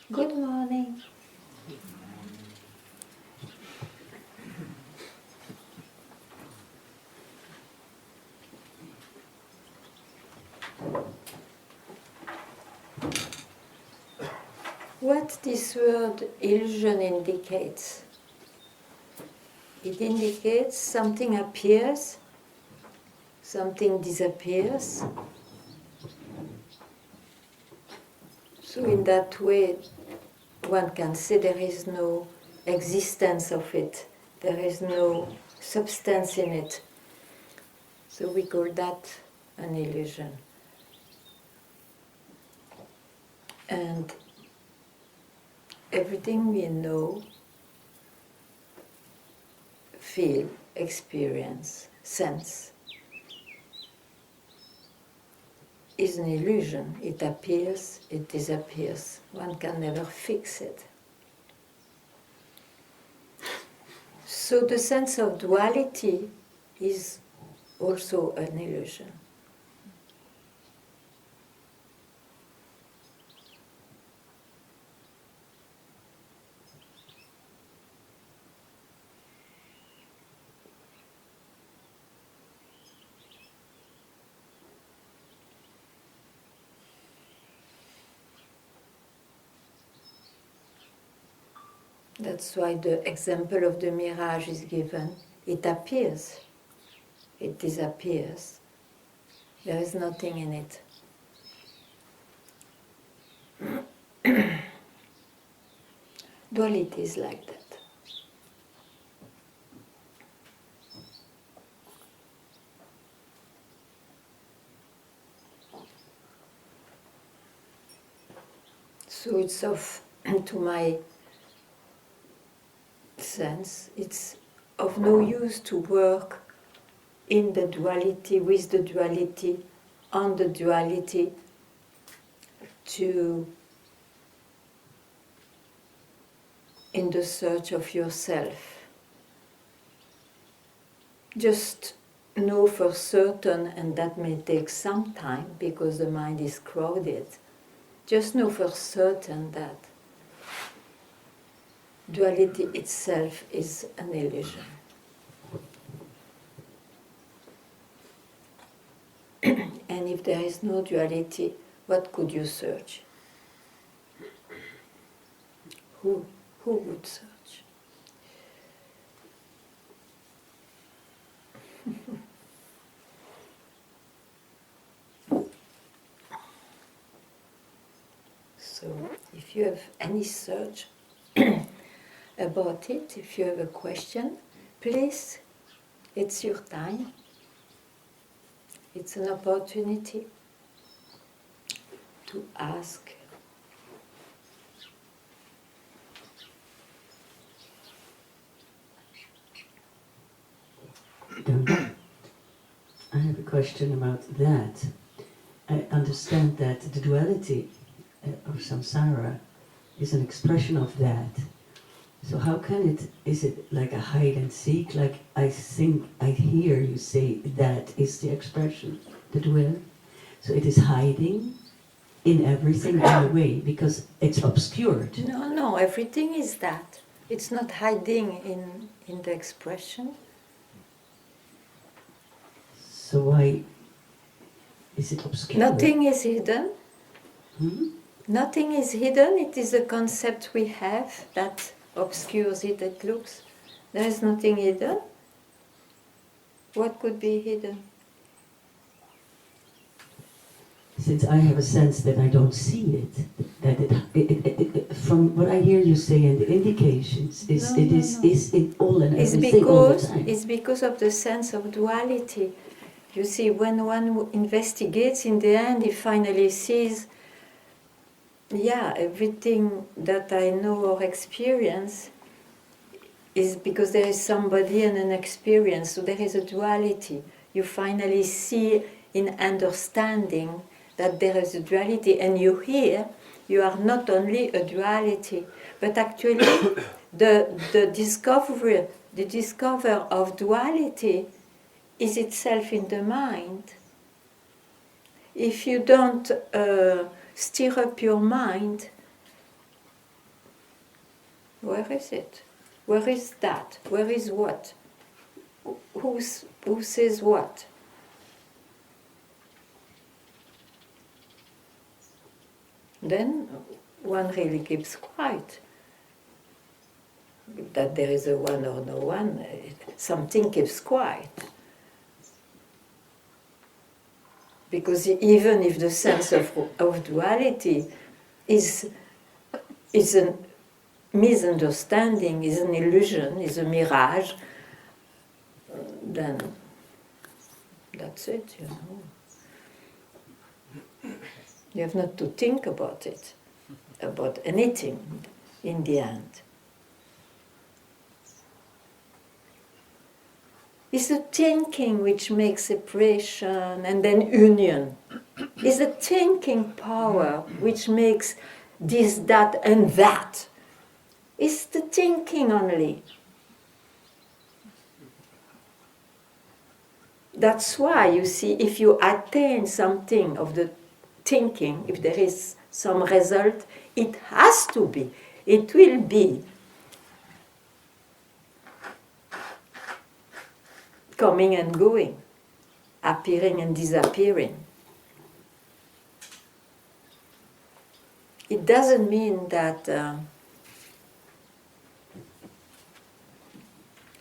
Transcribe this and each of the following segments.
Good morning. What this word illusion indicates? It indicates something appears, something disappears. So in that way, one can say there is no existence of it, there is no substance in it. So we call that an illusion. And everything we know, feel, experience, sense is an illusion. It appears, it disappears. One can never fix it. So the sense of duality is also an illusion. That's why the example of the mirage is given. It appears, it disappears. There is nothing in it. Duality is like that. So it's to my sense, it's of no use to work in the duality, with the duality, on the duality, in the search of yourself. Just know for certain, and that may take some time because the mind is crowded, just know for certain that duality itself is an illusion. And if there is no duality, what could you search? Who would search? So, if you have any search about it, if you have a question, please, it's your time. It's an opportunity to ask. I have a question about that. I understand that the duality of samsara is an expression of that. So how can it, is it like a hide and seek? Like I think, I hear you say that is the expression, the duality. So it is hiding in everything in a way because it's obscured. No, everything is that. It's not hiding in the expression. So why is it obscured? Nothing is hidden. Hmm? Nothing is hidden. It is a concept we have that obscures it, it looks. There is nothing hidden. What could be hidden? Since I have a sense that I don't see it, that from what I hear you say and the indications, is in all and everything all the time. It's because of the sense of duality. You see, when one investigates, in the end, he finally sees, yeah, everything that I know or experience is because there is somebody and an experience, so there is a duality. You finally see in understanding that there is a duality, and you hear you are not only a duality, but actually the discover of duality is itself in the mind. If you don't stir up your mind, Where is it? Where is that? Where is what? Who says what? Then one really keeps quiet. That there is a one or no one, something keeps quiet. Because even if the sense of duality is a misunderstanding, is an illusion, is a mirage, then that's it, you know. You have not to think about it, about anything in the end. It's the thinking which makes separation and then union. It's the thinking power which makes this, that, and that. It's the thinking only. That's why, you see, if you attain something of the thinking, if there is some result, it has to be, it will be coming and going, appearing and disappearing. It doesn't mean that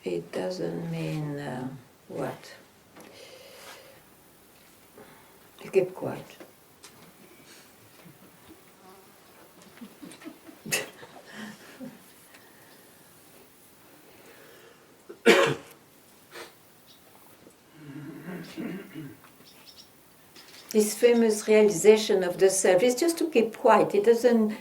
it doesn't mean what? You keep quiet. This famous realization of the self is just to keep quiet. It doesn't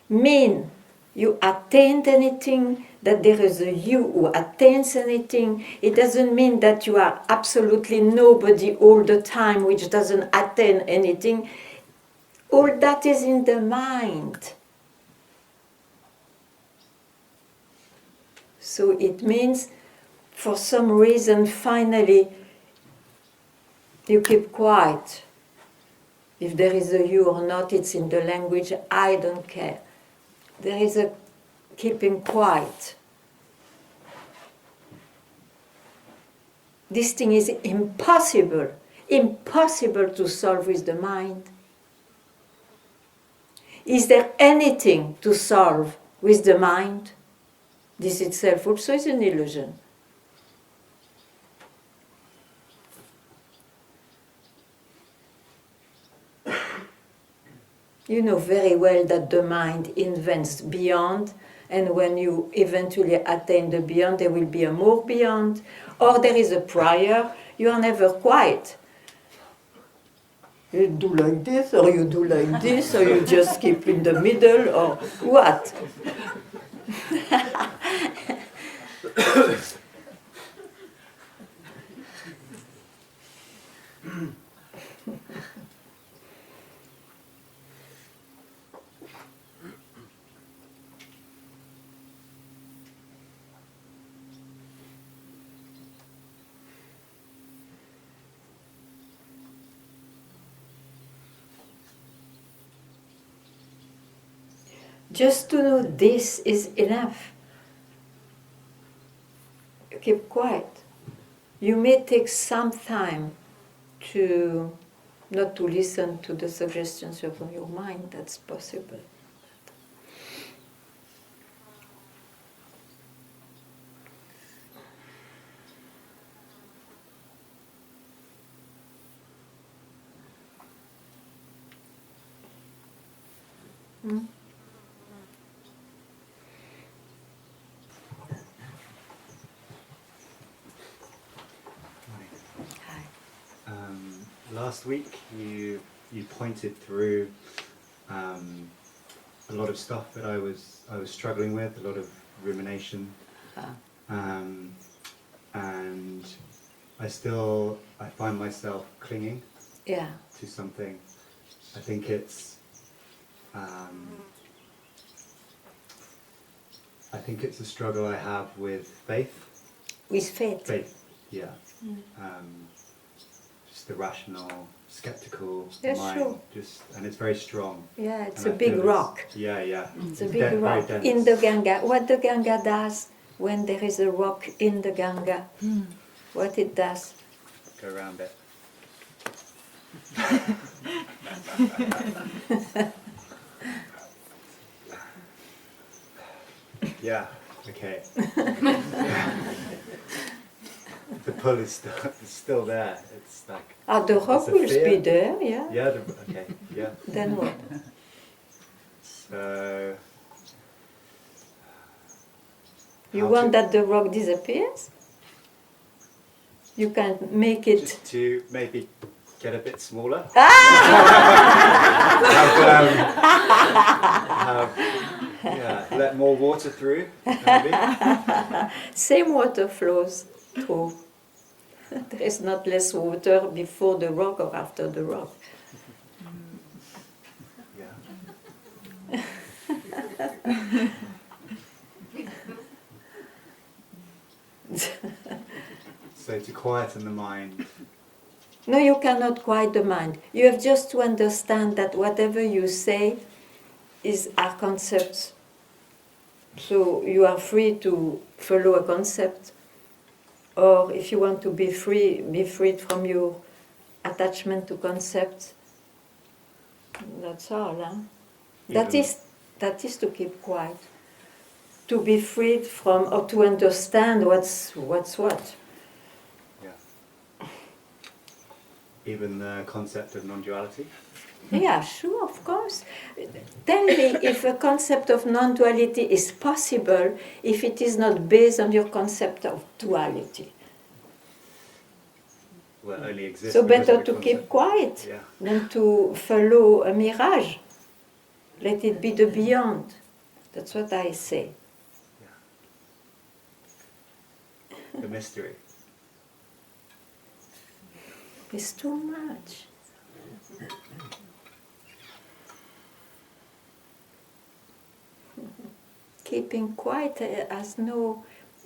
mean you attained anything, that there is a you who attains anything. It doesn't mean that you are absolutely nobody all the time, which doesn't attain anything. All that is in the mind. So it means, for some reason, finally, you keep quiet. If there is a you or not, it's in the language, I don't care. There is a keeping quiet. This thing is impossible to solve with the mind. Is there anything to solve with the mind? This itself also is an illusion. You know very well that the mind invents beyond, and when you eventually attain the beyond, there will be a more beyond, or there is a prior. You are never quiet. You do like this, or you do like this, or you just keep in the middle, or what? Just to know this is enough. Keep quiet. You may take some time to not to listen to the suggestions of your mind. That's possible. Hmm? Last week you pointed through a lot of stuff that I was struggling with, a lot of rumination, and I find myself clinging to something. I think it's a struggle I have with faith. With faith. Faith, yeah. Just the rational skeptical Yes, mind, sure. and it's very strong. Yeah, it's And a I big feel rock. Yeah, yeah. It's a big Very rock dense. in the Ganga. What the Ganga does when there is a rock in the Ganga, what it does. Go around it. Yeah. Okay. The pull is still there. It's like. The rock it's a will fear. be there, yeah. Yeah. Okay. Yeah. Then what? So. You how want to- that the rock disappears? You can make it. Just to maybe get a bit smaller. Let more water through, maybe. Same water flows through. There is not less water before the rock or after the rock. Yeah. So to quieten the mind. No, you cannot quiet the mind. You have just to understand that whatever you say are concepts. So you are free to follow a concept. Or if you want to be free, be freed from your attachment to concepts. That's all. Huh? That is to keep quiet. To be freed from, or to understand what's what. Yeah. Even the concept of non-duality. Yeah, sure, of course. Tell me if a concept of non-duality is possible if it is not based on your concept of duality. Well, it only exists. So because better of the to keep concept. quiet Yeah. than to follow a mirage. Let it be the beyond. That's what I say. Yeah. The mystery. It's too much. Keeping quiet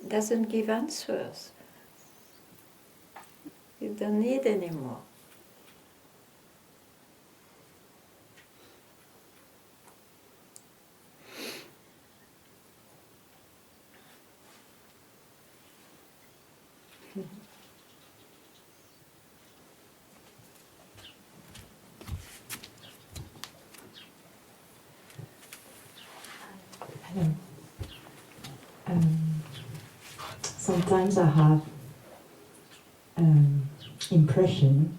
doesn't give answers. You don't need anymore. Hello. Sometimes I have impression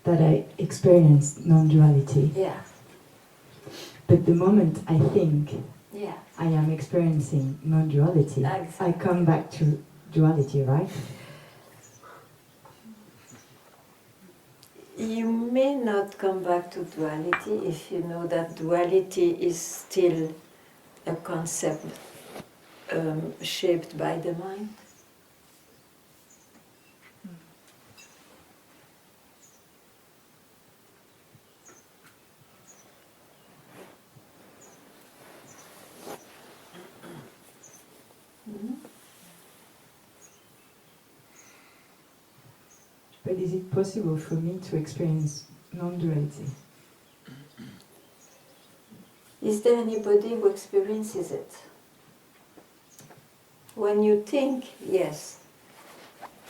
that I experience non-duality. Yeah. But the moment I think Yeah. I am experiencing non-duality, Exactly. I come back to duality, right? You may not come back to duality if you know that duality is still a concept shaped by the mind. But is it possible for me to experience non-duality? Is there anybody who experiences it? When you think, yes.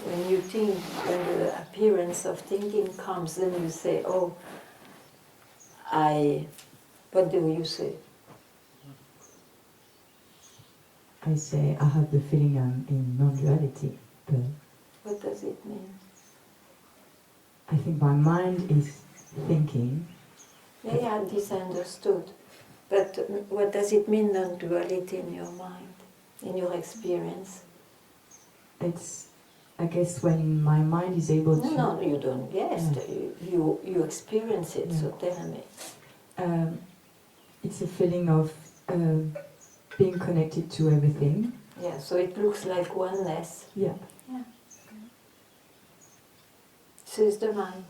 When you think, when the appearance of thinking comes, then you say, oh, what do you say? I say I have the feeling I'm in non-duality, but What does it mean? I think my mind is thinking. Yeah, this I understood. But what does it mean, non-duality in your mind, in your experience? It's, I guess, when my mind is able to... No, you don't guess. Yeah. You experience it, so Yeah. tell me. It's a feeling of being connected to everything. Yeah, so it looks like oneness. Yeah. Yeah. So it's the mind.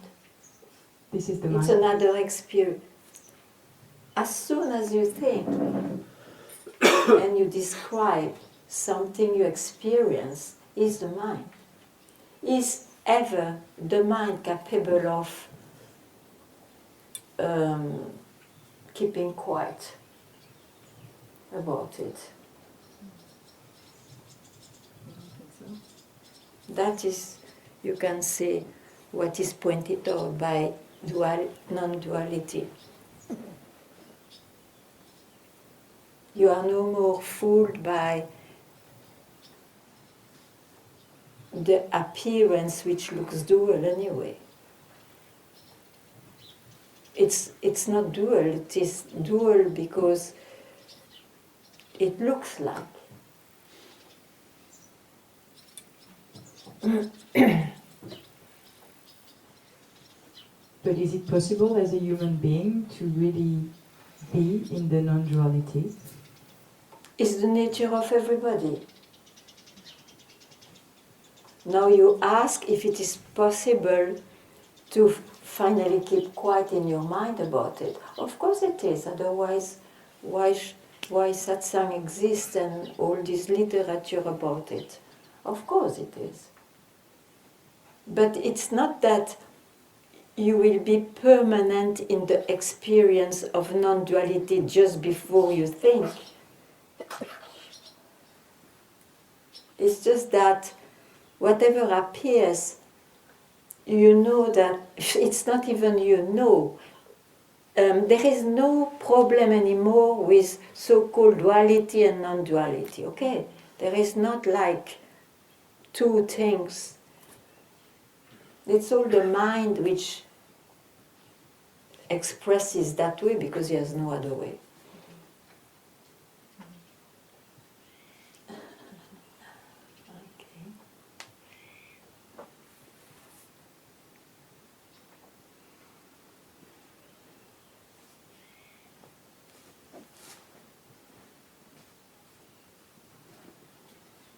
This is the It's mind. another experience. As soon as you think and you describe something you experience, is the mind. Is ever the mind capable of keeping quiet about it. That is, you can say, what is pointed out by non-duality. You are no more fooled by the appearance which looks dual anyway. It's not dual, it is dual because it looks like. But is it possible as a human being to really be in the non-duality? It's the nature of everybody. Now you ask if it is possible to finally keep quiet in your mind about it. Of course it is, otherwise why Satsang exists and all this literature about it? Of course it is. But it's not that you will be permanent in the experience of non-duality just before you think. It's just that whatever appears, you know that it's not even you know. There is no problem anymore with so-called duality and non-duality, okay? There is not like two things. It's all the mind which expresses that way because there's no other way. Okay.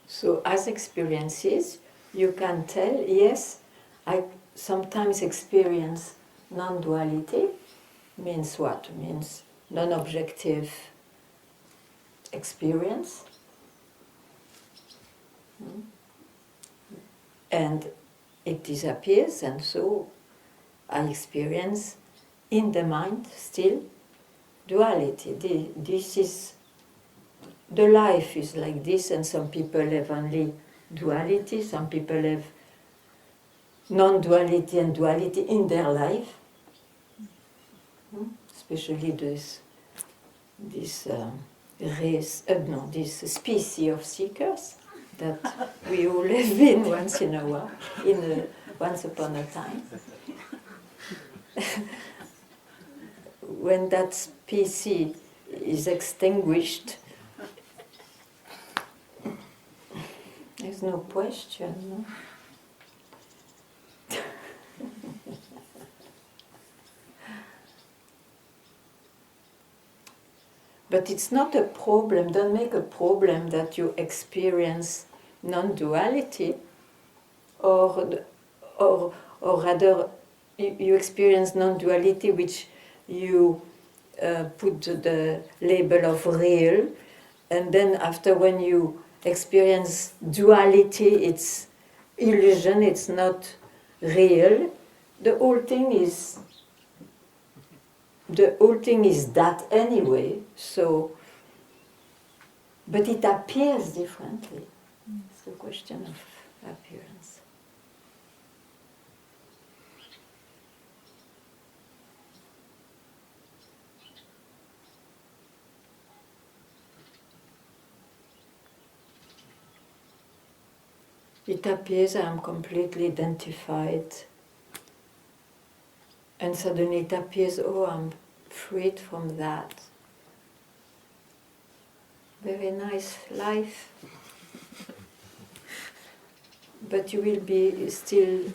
So as experiences, you can tell, yes, I sometimes experience non-duality. Means what? Means non-objective experience. And it disappears, and so I experience in the mind still duality. This is, the life is like this, and some people have only duality, some people have non-duality and duality in their life. Especially this this species of seekers that we all have been once in a while, once upon a time. When that species is extinguished, there's no question. No? But it's not a problem, don't make a problem that you experience non-duality, or rather you experience non-duality which you put the label of real, and then after when you experience duality, it's illusion, it's not real. The whole thing is that anyway, so, but it appears differently. It's a question of appearance. It appears I am completely identified, and suddenly it appears, oh, I'm freed from that. Very nice life. But you will be still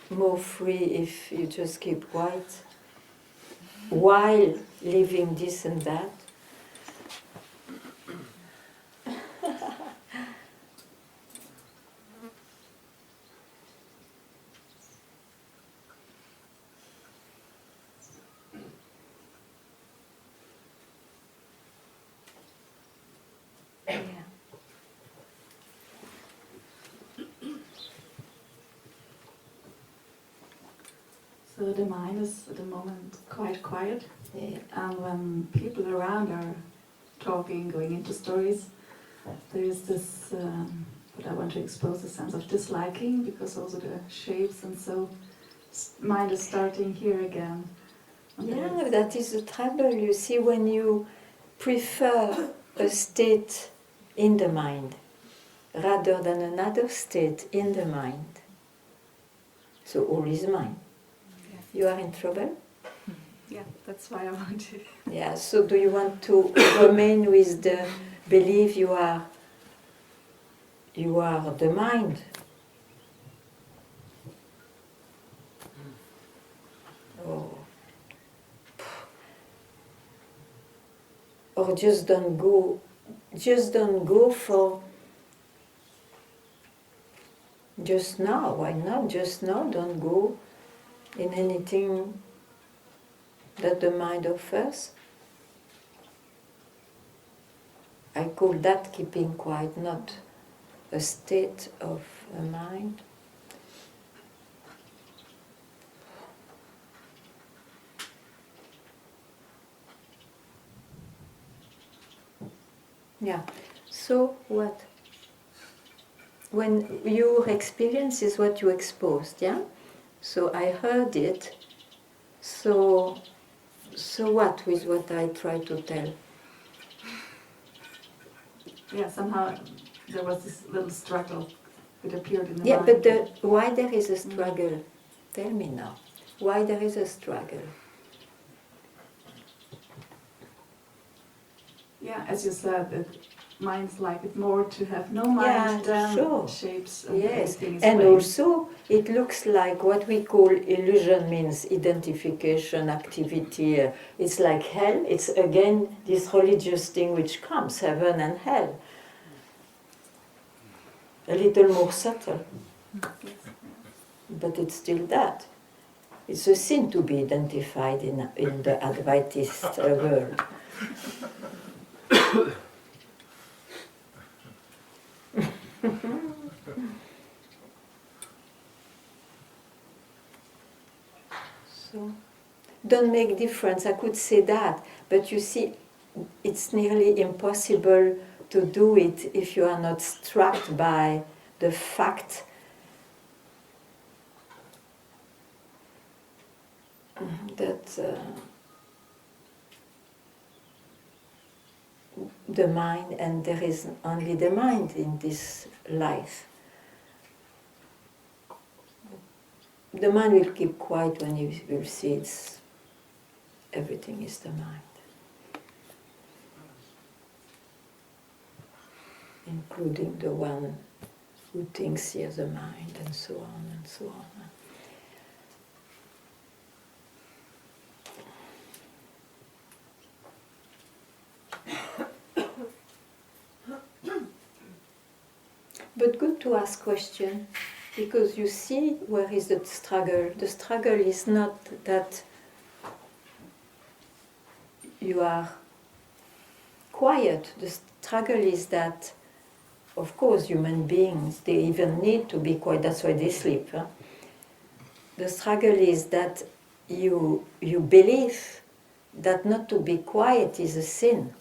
more free if you just keep quiet while living this and that. So the mind is at the moment quite quiet, Yeah. and when people around are talking, going into stories, there is this, what I want to expose, a sense of disliking, because also the shapes and so, mind is starting here again. And Yeah, that is the trouble. You see, when you prefer a state in the mind rather than another state in the mind, so all is mind, you are in trouble. yeah, that's why I want to. Yeah, so do you want to remain with the belief you are the mind? Or just don't go for just now. Why not just now? Don't go in anything that the mind offers. I call that keeping quiet, not a state of a mind. Yeah. So what? When your experience is what you exposed, yeah? So I heard it. So what with what I try to tell? Yeah, somehow there was this little struggle that appeared in the Yeah, mind. but why there is a struggle? Tell me now. Why there is a struggle? Yeah, as you said, minds like it more to have no mind than sure. shapes and Yes, everything is and vague. also it looks like what we call illusion means identification, activity. It's like hell. It's again this religious thing which comes, heaven and hell. A little more subtle, but it's still that. It's a sin to be identified in the Advaitist world. So, don't make difference. I could say that, but you see, it's nearly impossible to do it if you are not struck by the fact that the mind, and there is only the mind in this life. The mind will keep quiet when you will see everything is the mind, including the one who thinks he has a mind, and so on and so on. But good to ask question, because you see where is the struggle. The struggle is not that you are quiet. The struggle is that, of course, human beings, they even need to be quiet. That's why they sleep. Huh? The struggle is that you believe that not to be quiet is a sin.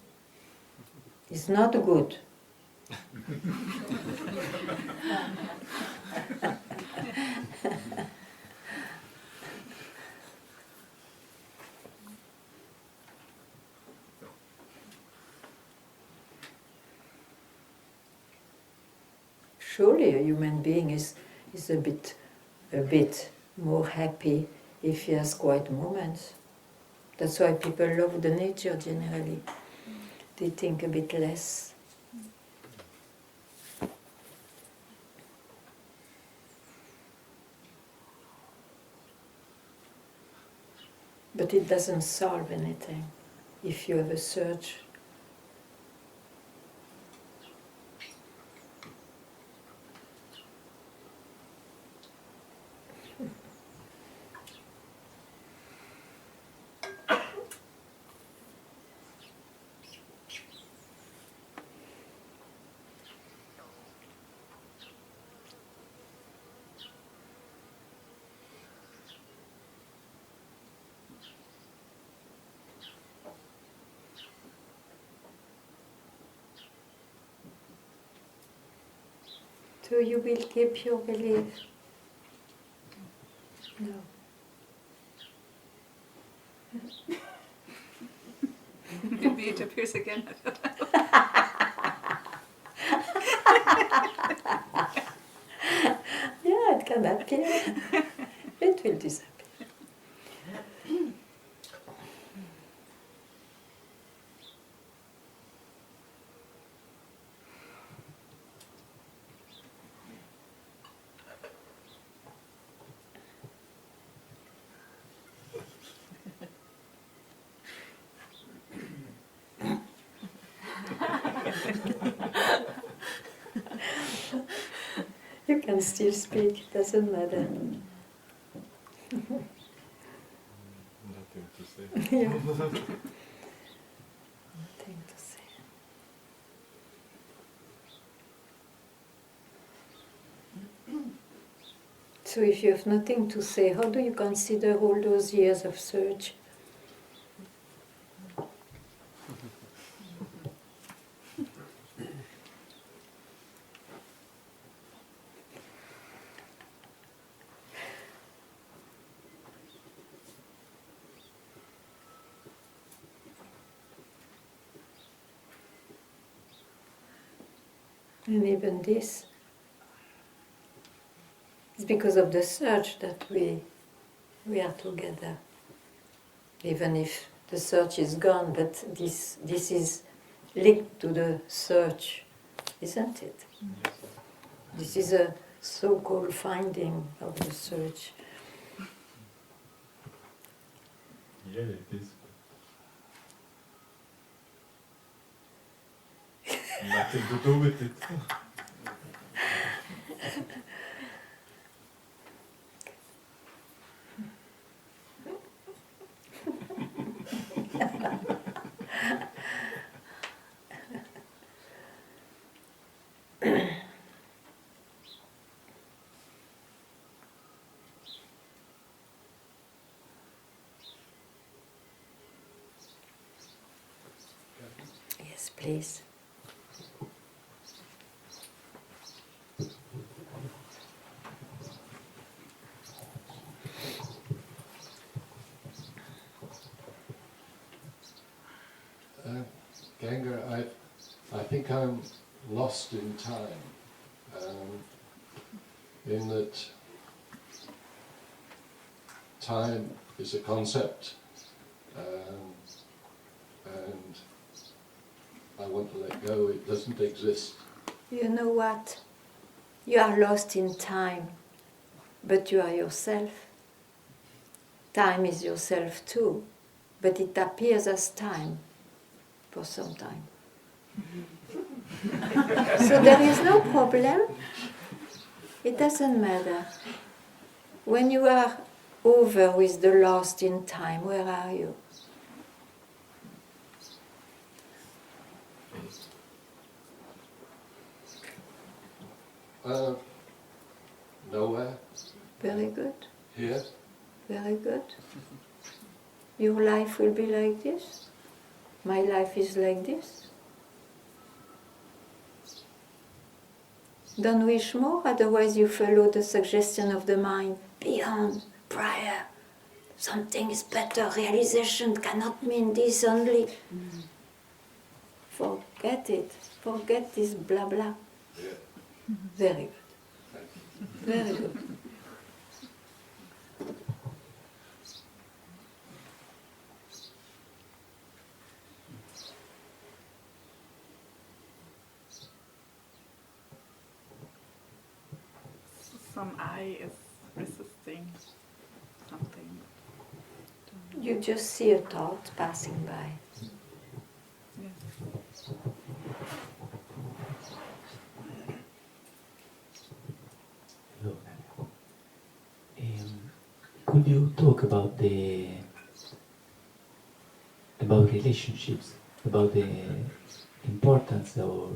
It's not good. Surely a human being is a bit more happy if he has quiet moments. That's why people love the nature generally. They think a bit less. But it doesn't solve anything if you have a search. So you will keep your belief? No. Maybe it appears again. Yeah, it can appear. It will disappear. You can still speak, it doesn't matter. Nothing to say. Yeah. Nothing to say. So if you have nothing to say, how do you consider all those years of search? And even this, it's because of the search that we are together. Even if the search is gone, but this is linked to the search, isn't it? Yes. This is a so-called finding of the search. Yeah, it is. Nothing to do with it. Yes, please. Ganga, I think I'm lost in time, in that time is a concept, and I want to let go. It doesn't exist. You know what? You are lost in time, but you are yourself. Time is yourself too, but it appears as time for some time. So there is no problem. It doesn't matter. When you are over with the lost in time, where are you? Nowhere. Very good. Here. Very good. Your life will be like this. My life is like this. Don't wish more, otherwise you follow the suggestion of the mind. Beyond, prior, something is better, realization cannot mean this only. Forget it. Forget this blah blah. Yeah. Very good. Very good. Some eye is resisting something. You just see a thought passing by. Yes. Hello. Could you talk about relationships, about the importance or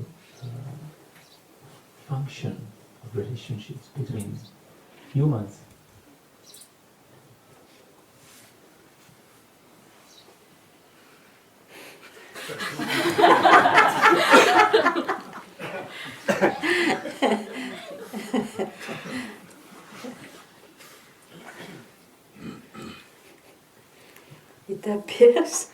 function of relationships between humans? It appears.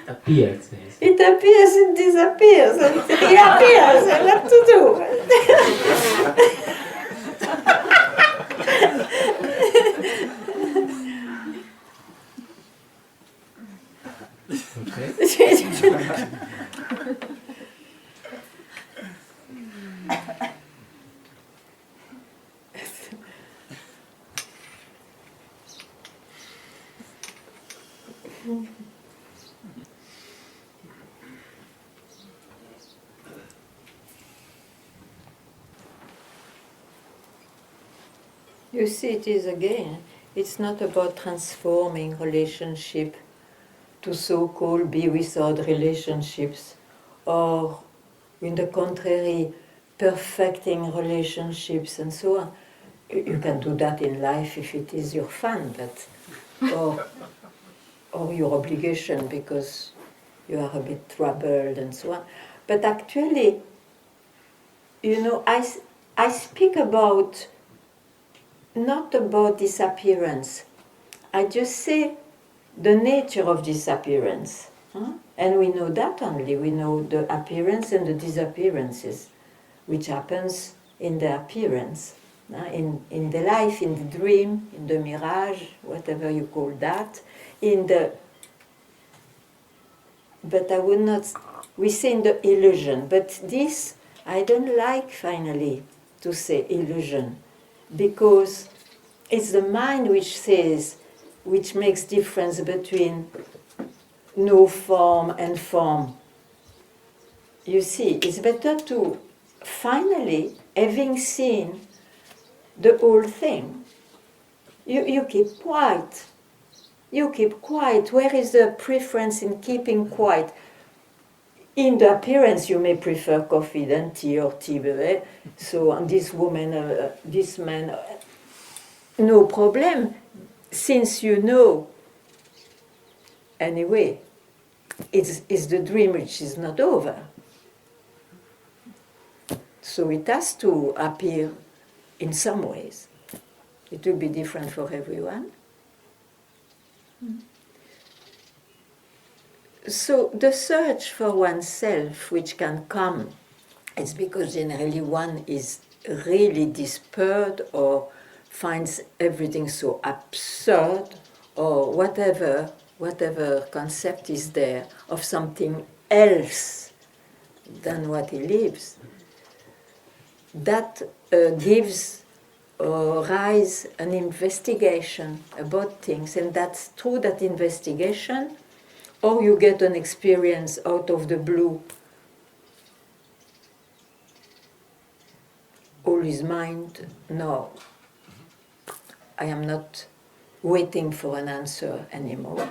Appears. Yes. It appears, it disappears, and it reappears, and what to do? Okay. You see, it is again, it's not about transforming relationship to so-called be without relationships, or in the contrary, perfecting relationships and so on. You can do that in life if it is your fun, but or your obligation because you are a bit troubled and so on. But actually, you know, I speak about not about disappearance. I just say the nature of disappearance. And we know that only. We know the appearance and the disappearances, which happens in the appearance, in the life, in the dream, in the mirage, whatever you call that, but I would not, we say in the illusion, but this, I don't like finally to say illusion, because it's the mind which says, which makes difference between no form and form. You see, it's better to finally, having seen the whole thing, you keep quiet. You keep quiet. Where is the preference in keeping quiet? In the appearance, you may prefer coffee than tea or tea. So, and this woman, this man, no problem, since you know. Anyway, it's the dream which is not over. So it has to appear in some ways. It will be different for everyone. So the search for oneself, which can come, it's because generally one is really despaired or finds everything so absurd, or whatever concept is there of something else than what he lives. That gives rise an investigation about things, and that's through that investigation, or you get an experience out of the blue. All is mind. No, I am not waiting for an answer anymore.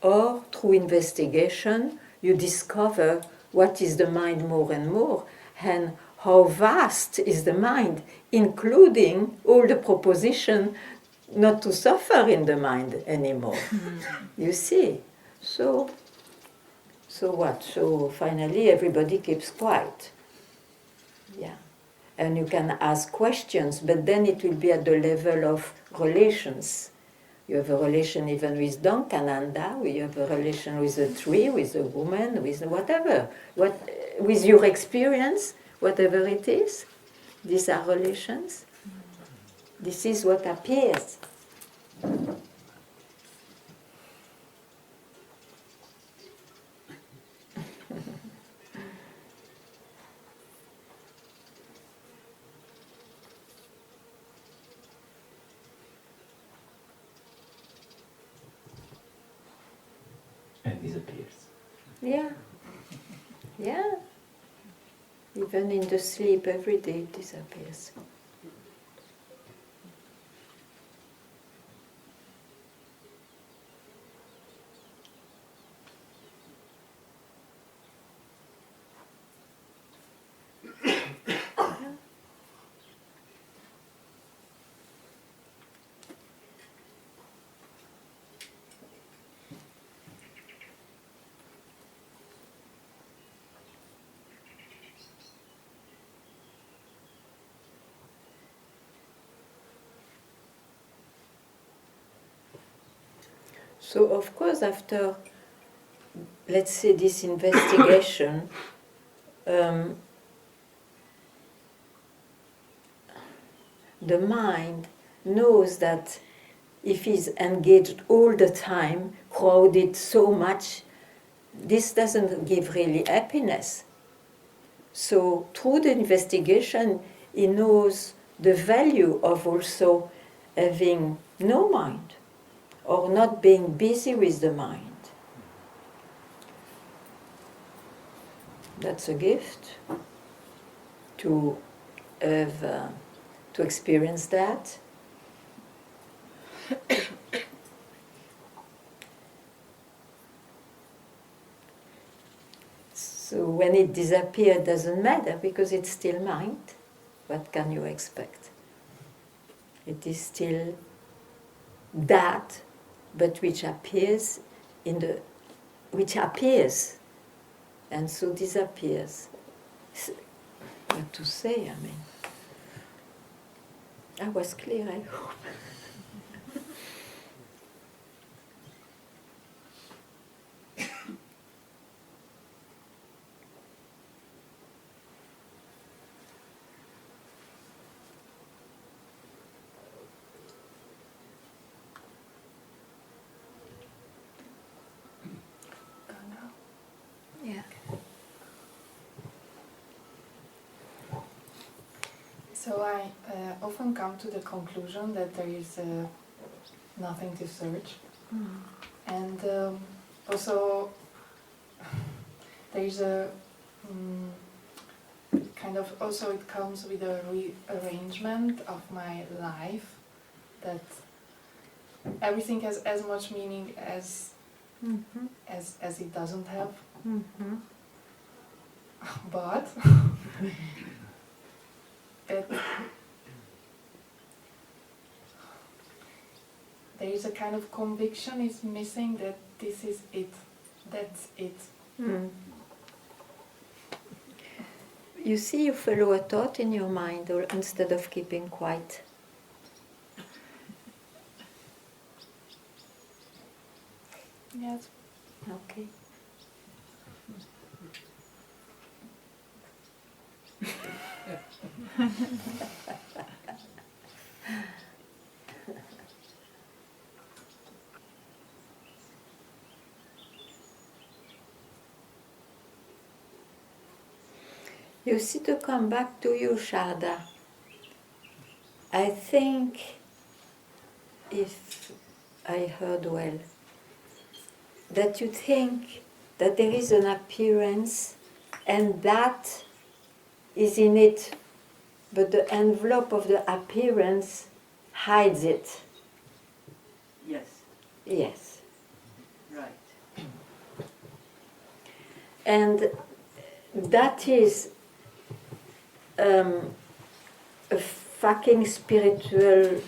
Or through investigation, you discover what is the mind more and more, and how vast is the mind, including all the proposition not to suffer in the mind anymore. You see? So what? So finally everybody keeps quiet. Yeah. And you can ask questions, but then it will be at the level of relations. You have a relation even with Dankananda, you have a relation with a tree, with a woman, with whatever. With your experience, whatever it is. These are relations. This is what appears. And disappears. Yeah. Yeah. Even in the sleep, every day it disappears. So of course after, let's say, this investigation, the mind knows that if he's engaged all the time, crowded so much, this doesn't give really happiness. So through the investigation, he knows the value of also having no mind or not being busy with the mind. That's a gift to have, to experience that. So when it disappears, it doesn't matter because it's still mind. What can you expect? It is still that, but which appears and so disappears. What to say? I mean, I was clear, I hope. Yeah. So I often come to the conclusion that there is nothing to search, and also there is a kind of, also it comes with a rearrangement of my life, that everything has as much meaning as it doesn't have. But that there is a kind of conviction is missing that this is it, that's it. You see, you follow a thought in your mind instead of keeping quiet. Yes. Okay. You see, to come back to you, Sharda, I think, if I heard well, that you think that there is an appearance and that is in it, but the envelope of the appearance hides it. Yes, Yes. right. And that is a fucking spiritual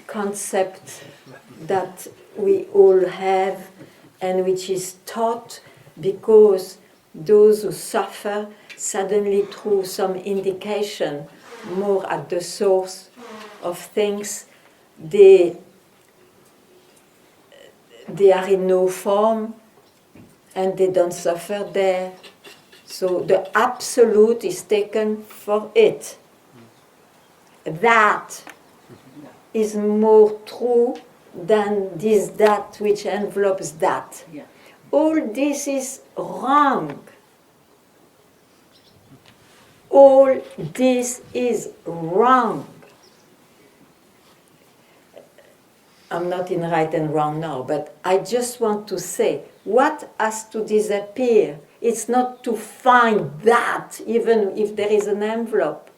concept that we all have and which is taught because those who suffer suddenly through some indication more at the source of things, they are in no form and they don't suffer there. So the absolute is taken for it. That is more true than this that which envelopes that. Yeah. All this is wrong. All this is wrong. I'm not in right and wrong now, but I just want to say what has to disappear. It's not to find that, even if there is an envelope.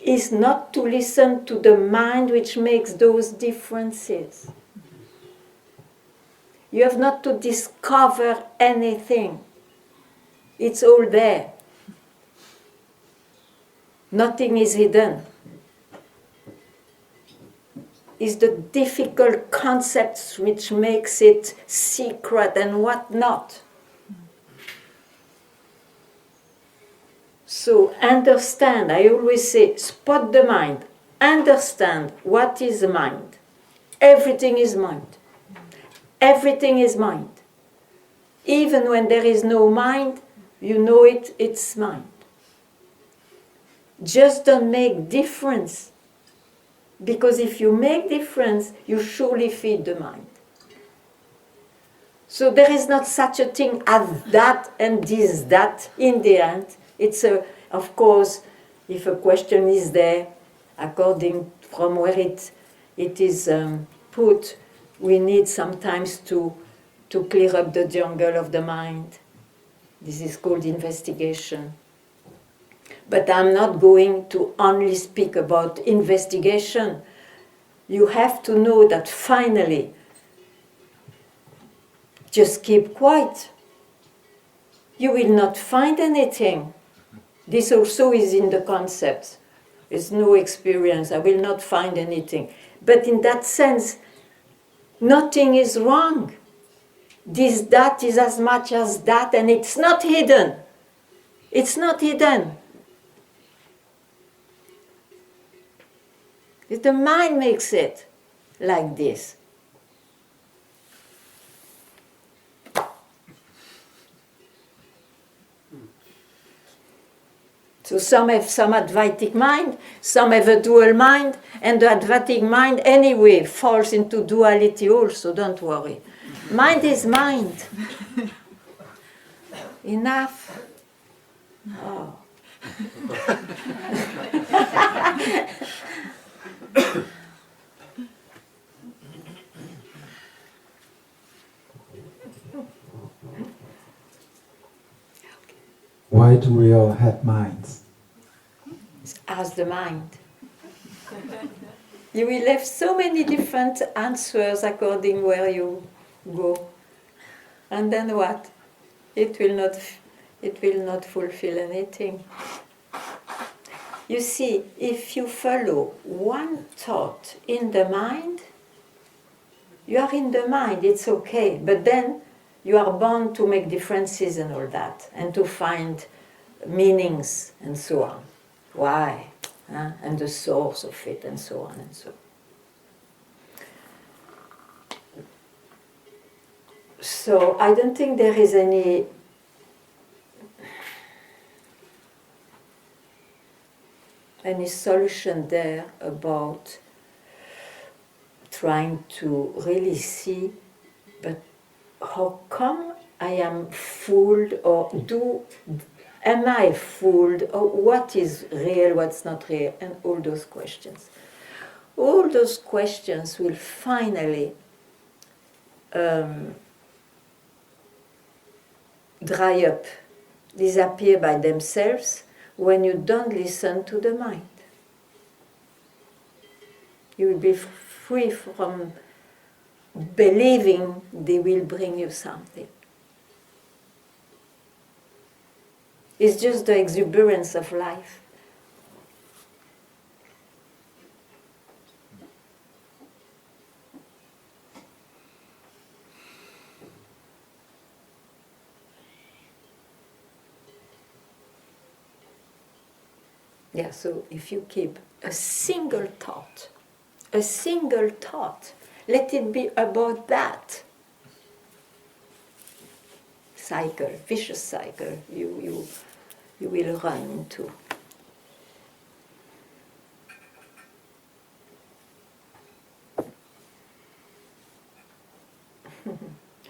It's not to listen to the mind which makes those differences. You have not to discover anything. It's all there. Nothing is hidden. It's the difficult concepts which makes it secret and whatnot. So understand, I always say, spot the mind. Understand what is mind. Everything is mind. Everything is mind. Even when there is no mind, you know it's mind. Just don't make difference. Because if you make difference, you surely feed the mind. So there is not such a thing as that and this, that. In the end, it's of course, if a question is there, according from where it is put, we need sometimes to clear up the jungle of the mind. This is called investigation. But I'm not going to only speak about investigation. You have to know that finally, just keep quiet. You will not find anything. This also is in the concept. It's no experience. I will not find anything. But in that sense, nothing is wrong. This, that is as much as that, and it's not hidden. It's not hidden. The mind makes it like this. So some have some Advaitic mind, some have a dual mind, and the Advaitic mind anyway falls into duality also, don't worry. Mind is mind. Enough. Oh. Why do we all have minds? Ask the mind. You will have so many different answers according where you go. And then what? It will not fulfill anything. You see, if you follow one thought in the mind, you are in the mind, it's okay. But then you are bound to make differences and all that, and to find meanings and so on. Why? And the source of it, and so on and so on. So I don't think there is any solution there about trying to really see, but how come I am fooled, or am I fooled, or what is real, what's not real, and all those questions. All those questions will finally dry up, disappear by themselves when you don't listen to the mind. You will be free from believing they will bring you something. It's just the exuberance of life. Yeah, so if you keep a single thought, let it be about that cycle, vicious cycle you will run into.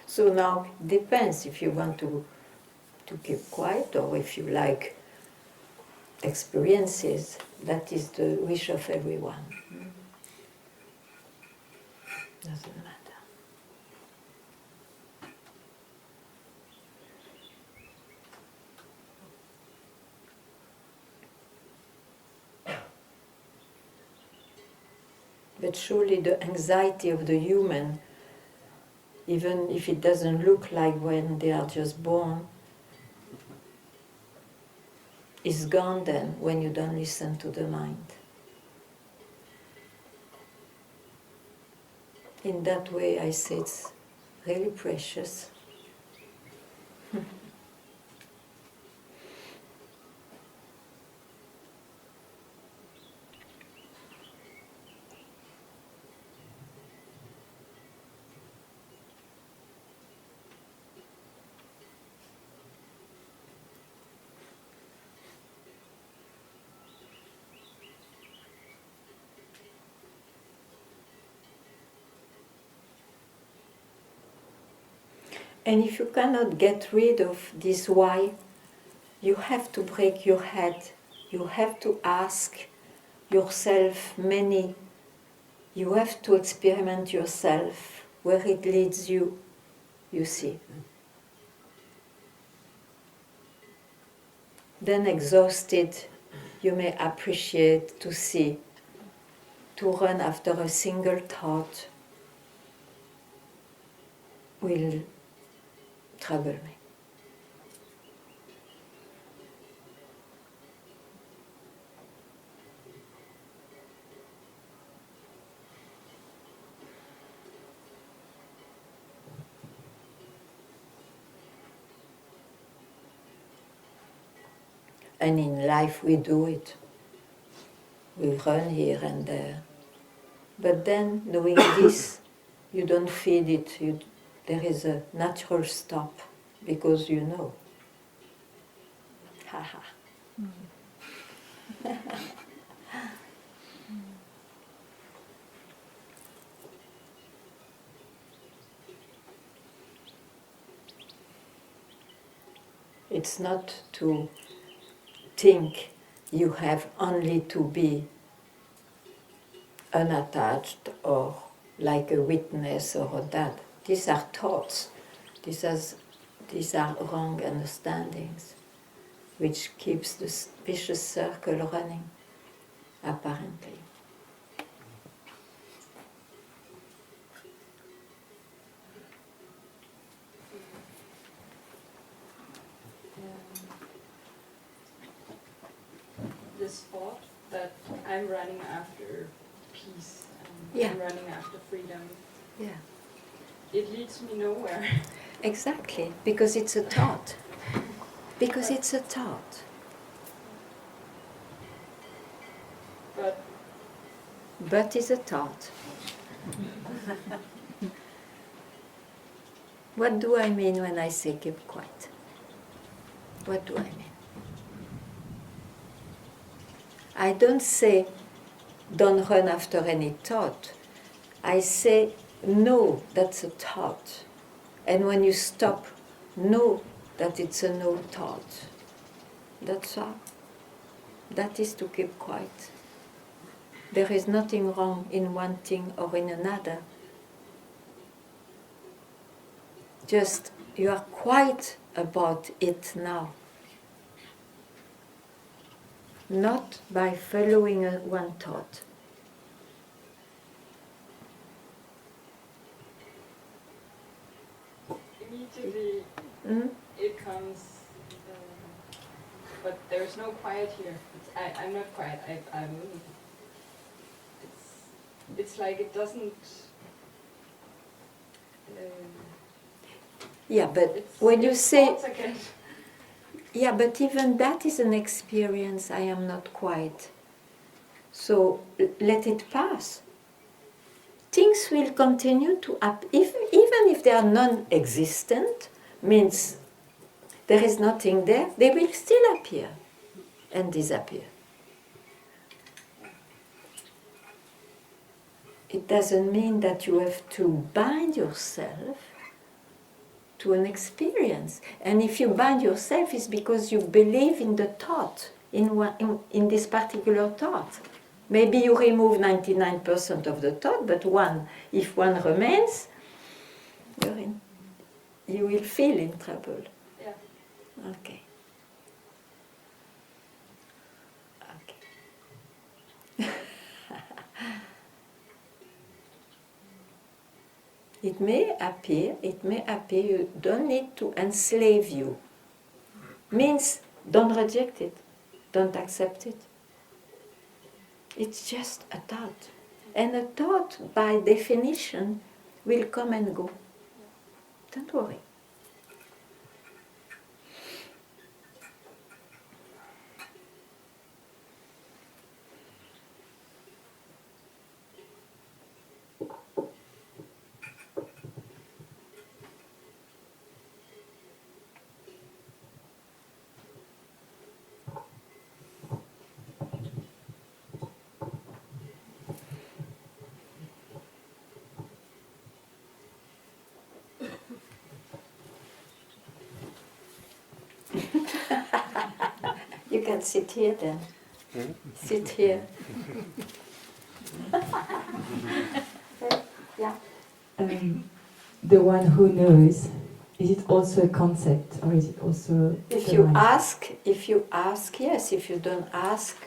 So now it depends if you want to keep quiet, or if you like experiences. That is the wish of everyone. Doesn't matter. But surely the anxiety of the human, even if it doesn't look like when they are just born, is gone then when you don't listen to the mind. In that way, I say it's really precious. And if you cannot get rid of this why, you have to break your head. You have to ask yourself many. You have to experiment yourself where it leads you, you see. Then exhausted, you may appreciate to see, to run after a single thought will trouble me. And in life we do it. We run here and there. But then, doing this, you don't feed it. There is a natural stop, because you know. Haha. It's not to think you have only to be unattached or like a witness or that. These are thoughts. These are wrong understandings, which keeps this vicious circle running, apparently. This thought that I'm running after peace and Yeah. I'm running after freedom, Yeah, it leads me nowhere. exactly, because it's a thought. Because it's a thought. But it's a thought. What do I mean when I say keep quiet? What do I mean? I don't say don't run after any thought. I say know that's a thought. And when you stop, know that it's a no thought. That's all. That is to keep quiet. There is nothing wrong in one thing or in another. Just you are quiet about it now. Not by following one thought. Immediately it comes, but there's no quiet here. I'm not quiet. It's like it doesn't. Yeah, but when you say, thoughts again. yeah, but even that is an experience. I am not quiet. So let it pass. Things will continue to happen, even if they are non-existent, means there is nothing there, they will still appear and disappear. It doesn't mean that you have to bind yourself to an experience. And if you bind yourself, it's because you believe in the thought, in this particular thought. Maybe you remove 99% of the thought, but if one remains, you will feel in trouble. Yeah. Okay. It may appear, you don't need to enslave you. Means don't reject it, don't accept it. It's just a thought. And a thought, by definition, will come and go. Don't worry. can sit here then. Sit here. Yeah. The one who knows, is it also a concept or is it also If the you mind? ask, yes. If you don't ask,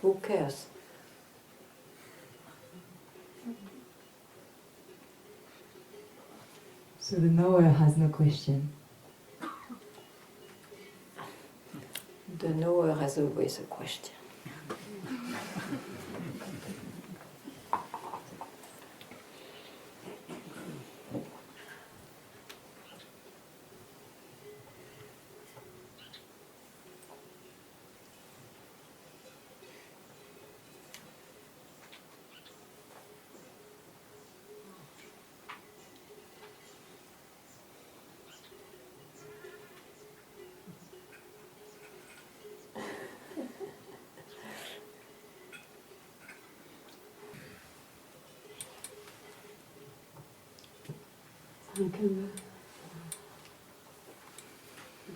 who cares? So the knower has no question. The knower has always a question.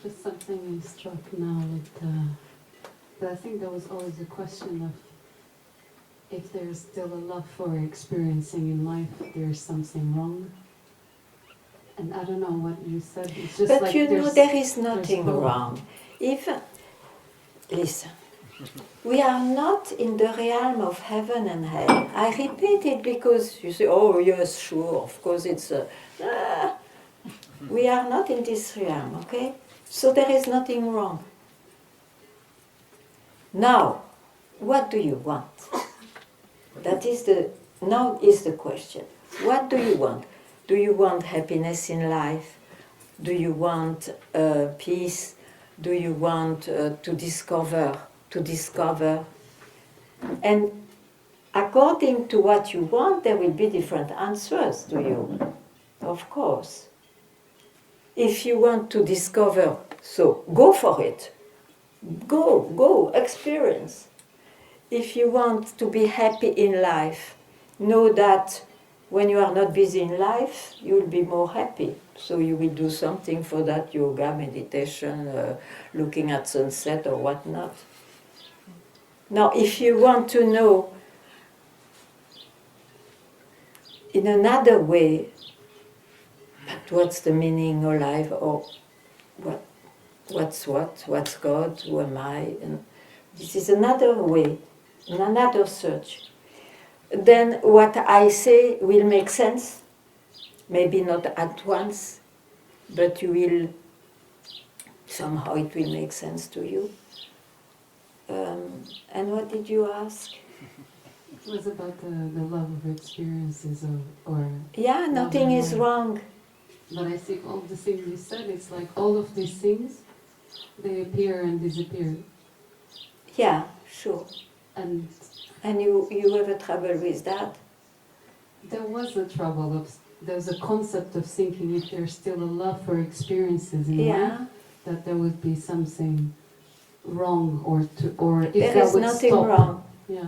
Just something struck now that I think there was always a question of if there's still a love for experiencing in life, there's something wrong. And I don't know what you said. It's just But like you know, there is nothing both. wrong. Even, listen, we are not in the realm of heaven and hell. I repeat it because you say, oh yes, sure, of course it's we are not in this realm, okay? So there is nothing wrong. Now, what do you want? Now is the question. What do you want? Do you want happiness in life? Do you want peace? Do you want to discover? And according to what you want, there will be different answers to you, of course. If you want to discover, so go for it. Go, experience. If you want to be happy in life, know that when you are not busy in life, you will be more happy. So you will do something for that, yoga, meditation, looking at sunset or whatnot. Now, if you want to know in another way, but what's the meaning of life, or what's God, who am I, and this is another way, another search. Then what I say will make sense, maybe not at once, but somehow it will make sense to you. And what did you ask? It was about the love of experiences or yeah, nothing is wrong. But I think all the things you said, it's like all of these things, they appear and disappear. Yeah, sure. And you have a trouble with that? There was a concept of thinking if there's still a love for experiences in life, that there would be something wrong or if there that is would nothing stop. wrong. Yeah.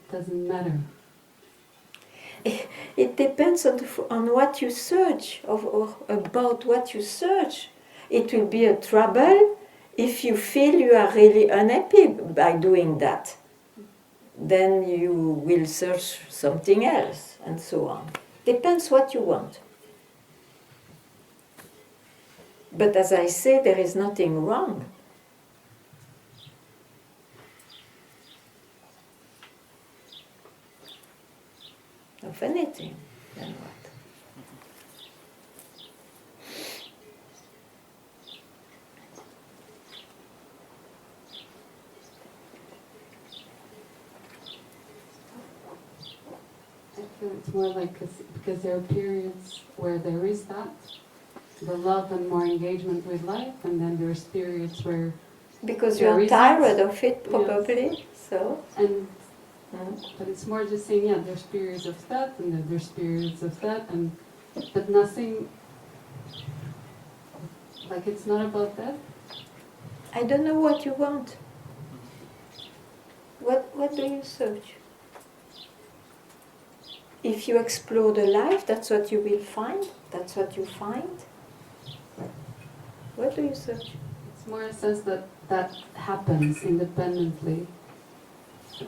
It doesn't matter. It depends on what you search, or about what you search. It will be a trouble if you feel you are really unhappy by doing that. Then you will search something else, and so on. Depends what you want. But as I say, there is nothing wrong. Of anything, then what? I feel it's more like because there are periods where there is that, the love and more engagement with life, and then there's periods where because you're tired of it, probably. Yes. So but it's more just saying, yeah, there's periods of that, and then there's periods of that, but nothing, like it's not about that. I don't know what you want. What do you search? If you explore the life, that's what you will find. That's what you find. What do you search? It's more a sense that that happens independently,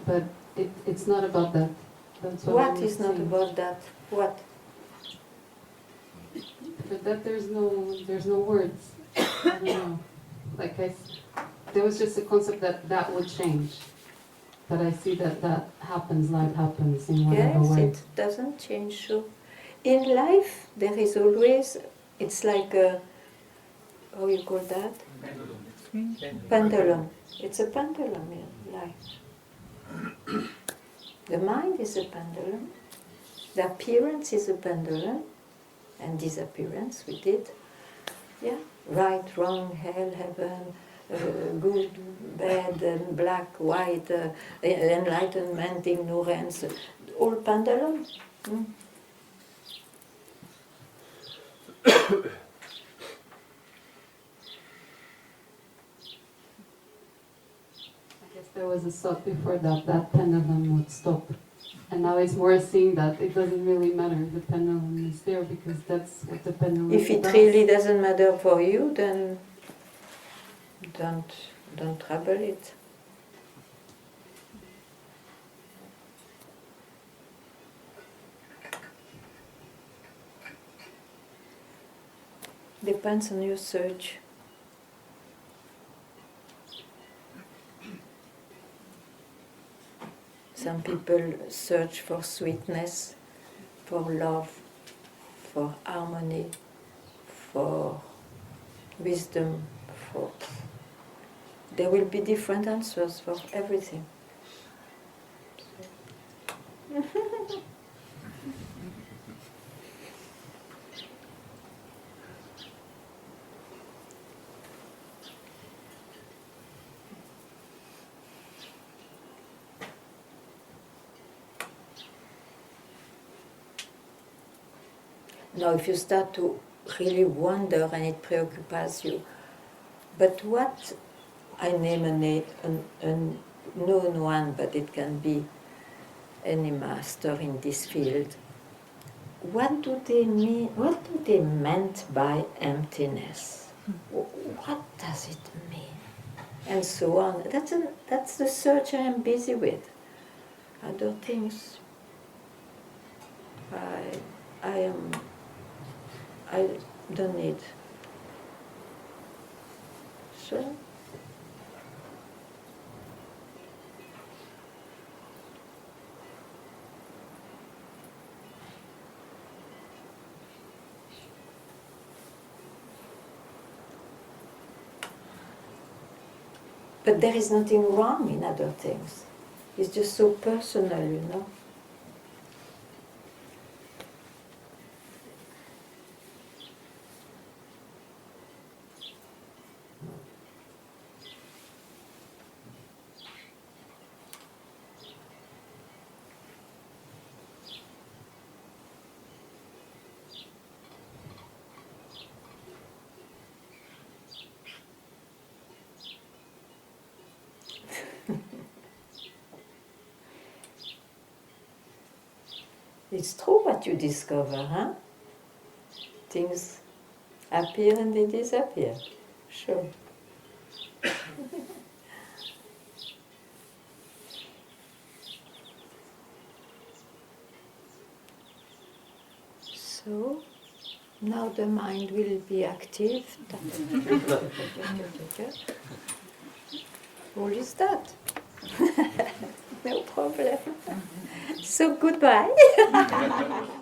but it's not about that. That's what What is not about that? What? But that there's no words. I don't know. Like there was just a concept that would change. But I see that happens, life happens in whatever Yes, way. it doesn't change. So, in life, there is always, it's like a, how you call that? Pendulum. It's a pendulum in life. The mind is a pendulum. The appearance is a pendulum. And disappearance, we did. Yeah, right, wrong, hell, heaven, good, bad, and black, white, enlightenment, ignorance, all pendulum. Mm. I guess there was a thought before that pendulum would stop. And now it's more seeing that it doesn't really matter, the pendulum is there because that's what the pendulum If it does. really doesn't matter for you, then don't trouble it. Depends on your search. Some people search for sweetness, for love, for harmony, for wisdom, for... There will be different answers for everything. Now, if you start to really wonder and it preoccupies you, but what, I name a known one, but it can be any master in this field. What do they mean? What do they meant by emptiness? What does it mean? And so on. That's the search I am busy with. Other things, I don't need. So. But there is nothing wrong in other things. It's just so personal, you know. It's true what you discover, huh? Things appear and they disappear. Sure. So, now the mind will be active. What is that? No problem. So goodbye.